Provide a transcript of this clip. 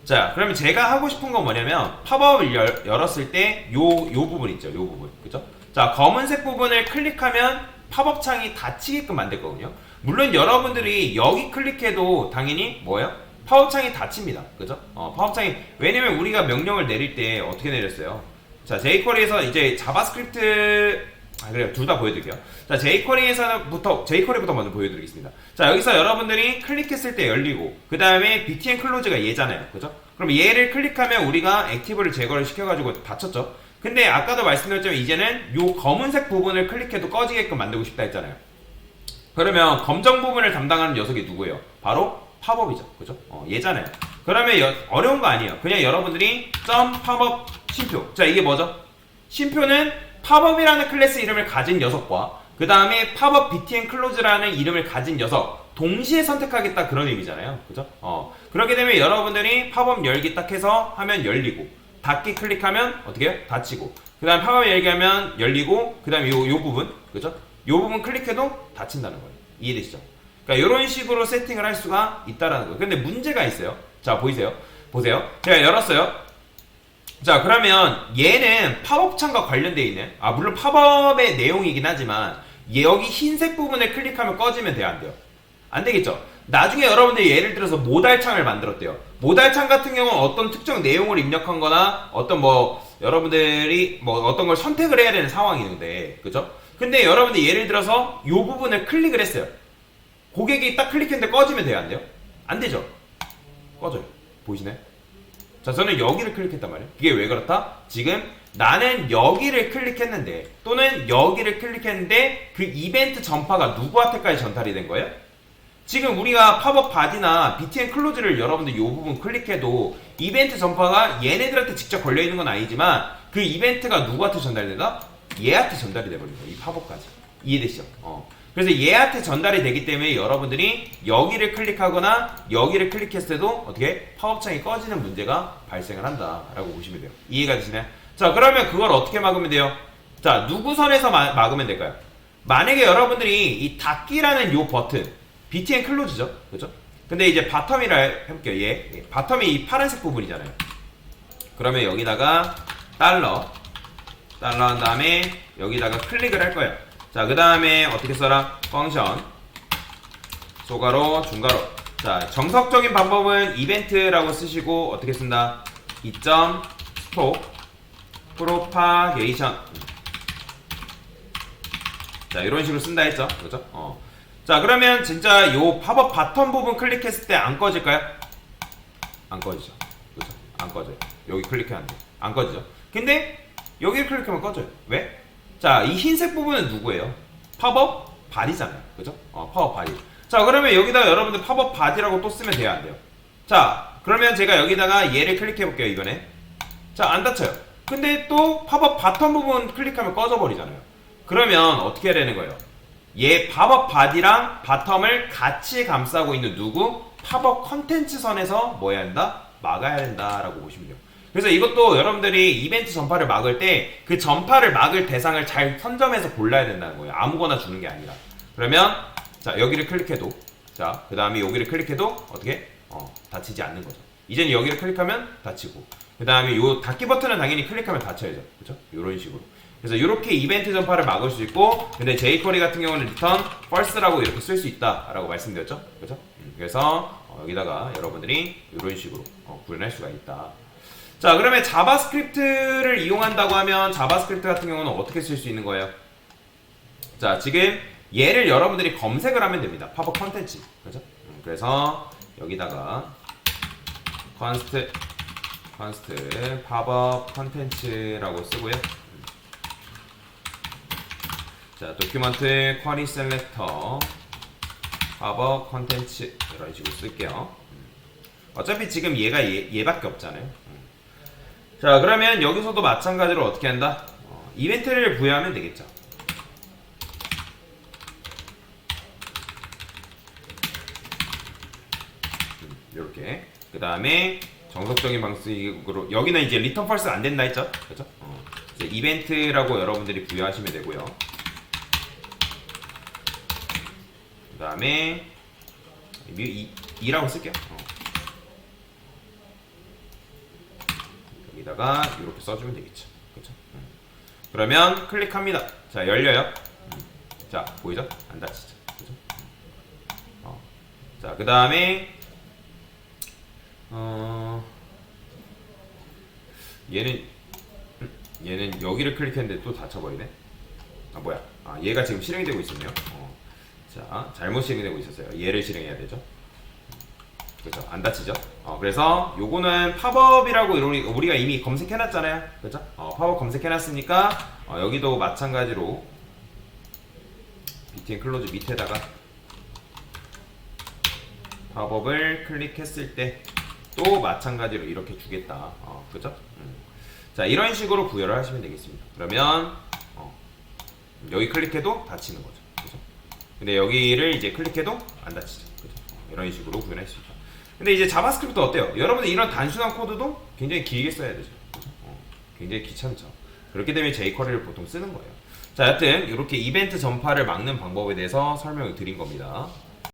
자, 그러면 제가 하고 싶은 건 뭐냐면 팝업을 열었을 때 요 부분 있죠. 요 부분. 그죠? 자, 검은색 부분을 클릭하면 팝업 창이 닫히게끔 만들 거거든요. 물론 여러분들이 여기 클릭해도 당연히 뭐예요? 팝업 창이 닫힙니다. 그죠? 팝업 창이 왜냐면 우리가 명령을 내릴 때 어떻게 내렸어요? 자, jQuery에서 이제 자바스크립트 그래요. 둘 다 보여드릴게요. 자, jQuery부터 먼저 보여드리겠습니다. 자, 여기서 여러분들이 클릭했을 때 열리고, 그 다음에 btn 클로즈가 얘잖아요. 그죠? 그럼 얘를 클릭하면 우리가 액티브를 제거를 시켜가지고 닫혔죠? 근데 아까도 말씀드렸지만 이제는 요 검은색 부분을 클릭해도 꺼지게끔 만들고 싶다 했잖아요. 그러면 검정 부분을 담당하는 녀석이 누구예요? 바로 팝업이죠. 그죠? 얘잖아요. 그러면 어려운 거 아니에요. 그냥 여러분들이 팝업 쉼표. 자, 이게 뭐죠? 쉼표는 팝업이라는 클래스 이름을 가진 녀석과 그 다음에 팝업 btn 클로즈라는 이름을 가진 녀석 동시에 선택하겠다 그런 의미잖아요. 그죠? 그렇게 되면 여러분들이 팝업 열기 딱 해서 하면 열리고 닫기 클릭하면 어떻게 해요? 닫히고 그 다음 팝업 열기 하면 열리고 그 다음에 요 부분 그죠? 요 부분 클릭해도 닫힌다는 거예요. 이해되시죠? 그러니까 이런 식으로 세팅을 할 수가 있다라는 거예요. 근데 문제가 있어요. 자, 보세요. 제가 열었어요. 자, 그러면 얘는 팝업 창과 관련되어 있는 물론 팝업의 내용이긴 하지만 여기 흰색 부분을 클릭하면 꺼지면 돼요? 안 돼요? 안 되겠죠? 나중에 여러분들이 예를 들어서 모달창을 만들었대요. 모달창 같은 경우는 어떤 특정 내용을 입력한 거나 어떤 여러분들이 어떤 걸 선택을 해야 되는 상황이는데 그죠? 근데 여러분들이 예를 들어서 이 부분을 클릭을 했어요. 고객이 딱 클릭했는데 꺼지면 돼요? 안 돼요? 안 되죠? 꺼져요. 보이시나요? 자, 저는 여기를 클릭했단 말이에요. 이게 왜 그렇다? 지금 나는 여기를 클릭했는데 또는 여기를 클릭했는데 그 이벤트 전파가 누구한테까지 전달이 된 거예요? 지금 우리가 팝업 바디나 btn 클로즈를 여러분들 이 부분 클릭해도 이벤트 전파가 얘네들한테 직접 걸려있는 건 아니지만 그 이벤트가 누구한테 전달된다? 얘한테 전달이 돼버린 거예요. 이 팝업까지. 이해되시죠? 그래서 얘한테 전달이 되기 때문에 여러분들이 여기를 클릭하거나 여기를 클릭했을 때도 어떻게 팝업창이 꺼지는 문제가 발생을 한다라고 보시면 돼요. 이해가 되시나요? 자, 그러면 그걸 어떻게 막으면 돼요? 자, 누구 선에서 막으면 될까요? 만약에 여러분들이 이 닫기라는 요 버튼 btn 클로즈죠, 그죠? 근데 이제 바텀이라 해볼게요. 얘 바텀이 이 파란색 부분이잖아요. 그러면 여기다가 달러 한 다음에 여기다가 클릭을 할 거예요. 자, 그 다음에 어떻게 써라? 펑션 소가로 중가로. 자, 정석적인 방법은 이벤트라고 쓰시고 어떻게 쓴다? 2점 스톱 프로파게이션. 자, 이런 식으로 쓴다 했죠, 그죠? 자, 그러면 진짜 요 팝업 바텀 부분 클릭했을 때 안 꺼질까요? 안 꺼지죠, 그죠? 안 꺼져요. 여기 클릭하는데 안 꺼지죠. 근데 여기 클릭하면 꺼져요. 왜? 자, 이 흰색 부분은 누구예요? 팝업 바디잖아요. 그죠? 팝업 바디. 자, 그러면 여기다가 여러분들 팝업 바디라고 또 쓰면 돼요? 안 돼요? 자, 그러면 제가 여기다가 얘를 클릭해 볼게요, 이번에. 자, 안 닫혀요. 근데 또 팝업 바텀 부분 클릭하면 꺼져 버리잖아요. 그러면 어떻게 해야 되는 거예요? 얘 팝업 바디랑 바텀을 같이 감싸고 있는 누구? 팝업 컨텐츠 선에서 뭐 해야 된다? 막아야 된다라고 보시면 돼요. 그래서 이것도 여러분들이 이벤트 전파를 막을 때 그 전파를 막을 대상을 잘 선점해서 골라야 된다는 거예요. 아무거나 주는 게 아니라. 그러면 자, 여기를 클릭해도 자, 그 다음에 여기를 클릭해도 어떻게? 닫히지 않는 거죠. 이제는 여기를 클릭하면 닫히고 그 다음에 요 닫기 버튼은 당연히 클릭하면 닫혀야죠. 그죠? 이런 식으로. 그래서 이렇게 이벤트 전파를 막을 수 있고 근데 jQuery 같은 경우는 return false라고 이렇게 쓸 수 있다라고 말씀드렸죠. 그죠? 그래서 여기다가 여러분들이 이런 식으로 구현할 수가 있다. 자, 그러면 자바스크립트를 이용한다고 하면 자바스크립트 같은 경우는 어떻게 쓸 수 있는 거예요? 자, 지금 얘를 여러분들이 검색을 하면 됩니다. 팝업 컨텐츠. 그죠? 그래서 여기다가 const 팝업 컨텐츠라고 쓰고요. 자, 도큐먼트 쿼리 셀렉터 팝업 컨텐츠 이런 식으로 쓸게요. 어차피 지금 얘밖에 없잖아요. 자, 그러면 여기서도 마찬가지로 어떻게 한다? 이벤트를 부여하면 되겠죠. 이렇게. 그 다음에 정석적인 방식으로 여기는 이제 리턴 펄스 안 된다 했죠? 그죠? 이제 이벤트라고 여러분들이 부여하시면 되고요. 그 다음에 2라고 쓸게요. 여기다가 이렇게 써주면 되겠죠. 그렇죠? 그러면 클릭합니다. 자, 열려요. 자, 보이죠? 안 닫히죠. 그죠? 자, 그 다음에 얘는 여기를 클릭했는데 또 닫혀버리네. 아, 뭐야? 아, 얘가 지금 실행이 되고 있었네요. 자, 잘못 실행이 되고 있었어요. 얘를 실행해야 되죠. 그죠? 안 닫히죠? 그래서 요거는 팝업이라고 우리가 이미 검색해놨잖아요. 그죠? 팝업 검색해놨으니까 여기도 마찬가지로 btn 클로즈 밑에다가 팝업을 클릭했을 때 또 마찬가지로 이렇게 주겠다. 그죠? 자, 이런 식으로 부여를 하시면 되겠습니다. 그러면 여기 클릭해도 닫히는 거죠. 그죠? 근데 여기를 이제 클릭해도 안 닫히죠. 그죠? 이런 식으로 구현할 수 있다. 근데 이제 자바스크립트 어때요? 여러분들 이런 단순한 코드도 굉장히 길게 써야 되죠. 그죠? 굉장히 귀찮죠. 그렇기 때문에 jQuery를 보통 쓰는 거예요. 자, 여튼 이렇게 이벤트 전파를 막는 방법에 대해서 설명을 드린 겁니다.